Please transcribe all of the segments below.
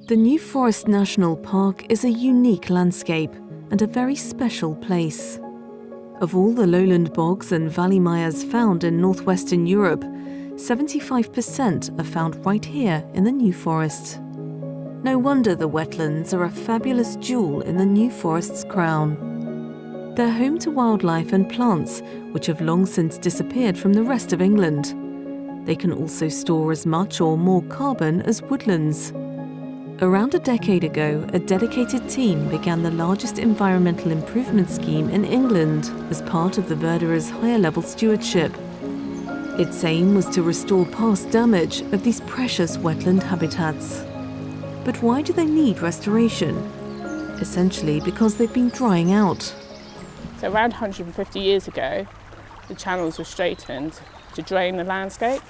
The New Forest National Park is a unique landscape and a very special place. Of all the lowland bogs and valley mires found in northwestern Europe, 75% are found right here in the New Forest. No wonder the wetlands are a fabulous jewel in the New Forest's crown. They're home to wildlife and plants which have long since disappeared from the rest of England. They can also store as much or more carbon as woodlands. Around a decade ago, a dedicated team began the largest environmental improvement scheme in England as part of the Verderer's higher level stewardship. Its aim was to restore past damage of these precious wetland habitats. But why do they need restoration? Essentially because they've been drying out. So around 150 years ago, the channels were straightened to drain the landscape,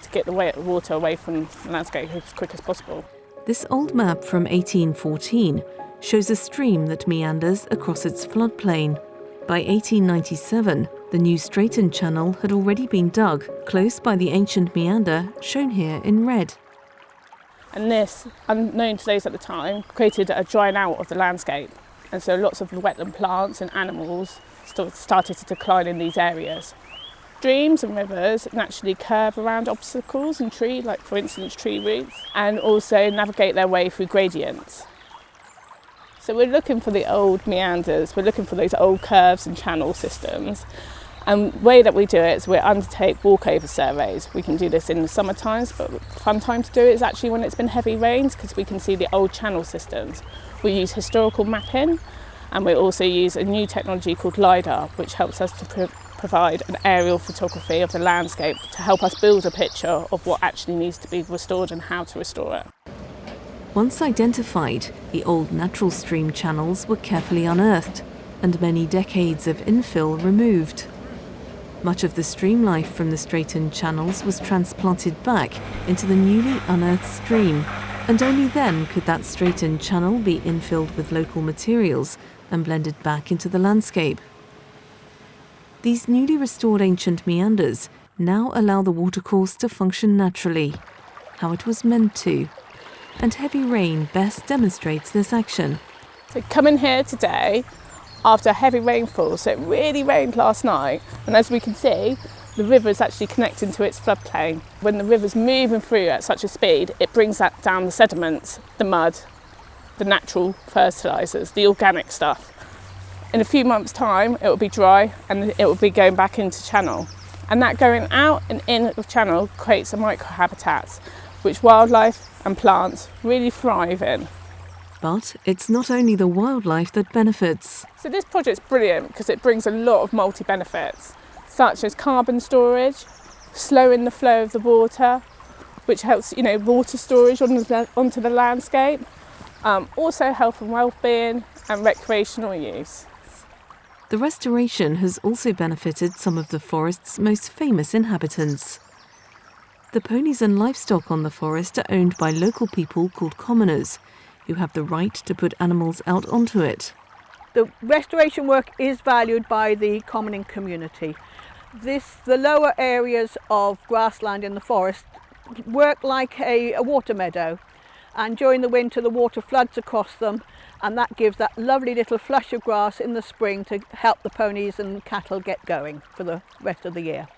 to get the water away from the landscape as quick as possible. This old map from 1814 shows a stream that meanders across its floodplain. By 1897, the new straightened channel had already been dug close by the ancient meander shown here in red. And this, unknown to those at the time, created a drying out of the landscape. And so lots of the wetland plants and animals started to decline in these areas. Streams and rivers naturally curve around obstacles and trees, like for instance tree roots, and also navigate their way through gradients. So we're looking for the old meanders, we're looking for those old curves and channel systems. And the way that we do it is we undertake walkover surveys. We can do this in the summer times, but the fun time to do it is actually when it's been heavy rains because we can see the old channel systems. We use historical mapping, and we also use a new technology called LiDAR, which helps us to provide an aerial photography of the landscape to help us build a picture of what actually needs to be restored and how to restore it. Once identified, the old natural stream channels were carefully unearthed and many decades of infill removed. Much of the stream life from the straightened channels was transplanted back into the newly unearthed stream, and only then could that straightened channel be infilled with local materials and blended back into the landscape. These newly restored ancient meanders now allow the watercourse to function naturally, how it was meant to, and heavy rain best demonstrates this action. So coming here today after heavy rainfall, so it really rained last night, and as we can see, the river is actually connecting to its floodplain. When the river's moving through at such a speed, it brings that down the sediments, the mud, the natural fertilisers, the organic stuff. In a few months' time, it will be dry and it will be going back into channel. And that going out and in of channel creates a microhabitats, which wildlife and plants really thrive in. But it's not only the wildlife that benefits. So this project's brilliant because it brings a lot of multi-benefits, such as carbon storage, slowing the flow of the water, which helps, water storage onto the landscape, also health and well-being and recreational use. The restoration has also benefited some of the forest's most famous inhabitants. The ponies and livestock on the forest are owned by local people called commoners, who have the right to put animals out onto it. The restoration work is valued by the commoning community. The lower areas of grassland in the forest work like a water meadow, and during the winter the water floods across them, and that gives that lovely little flush of grass in the spring to help the ponies and cattle get going for the rest of the year.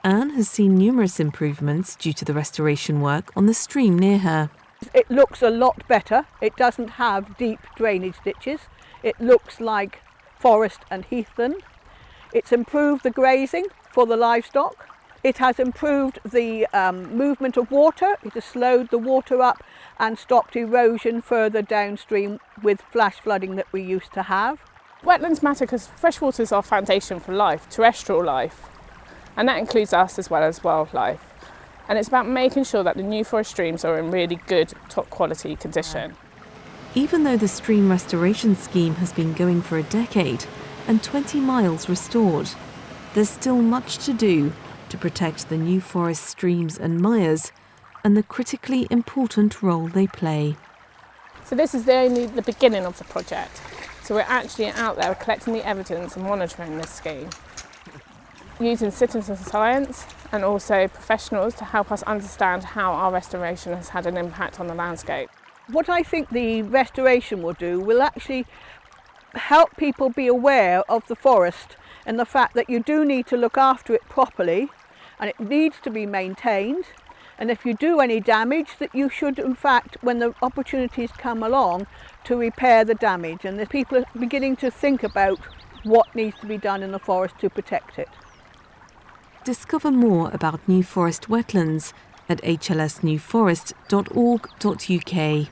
Anne has seen numerous improvements due to the restoration work on the stream near her. It looks a lot better. It doesn't have deep drainage ditches. It looks like forest and heathland. It's improved the grazing for the livestock. It has improved the movement of water. It has slowed the water up and stopped erosion further downstream with flash flooding that we used to have. Wetlands matter because freshwater is our foundation for life, terrestrial life, and that includes us as well as wildlife. And it's about making sure that the New Forest streams are in really good, top quality condition. Even though the stream restoration scheme has been going for a decade and 20 miles restored, there's still much to do to protect the New Forest streams and mires and the critically important role they play. So this is only the beginning of the project. So we're actually out there collecting the evidence and monitoring this scheme, using citizen science and also professionals to help us understand how our restoration has had an impact on the landscape. What I think the restoration will do will actually help people be aware of the forest and the fact that you do need to look after it properly and it needs to be maintained. And if you do any damage, that you should, in fact, when the opportunities come along, to repair the damage. And the people are beginning to think about what needs to be done in the forest to protect it. Discover more about New Forest wetlands at hlsnewforest.org.uk.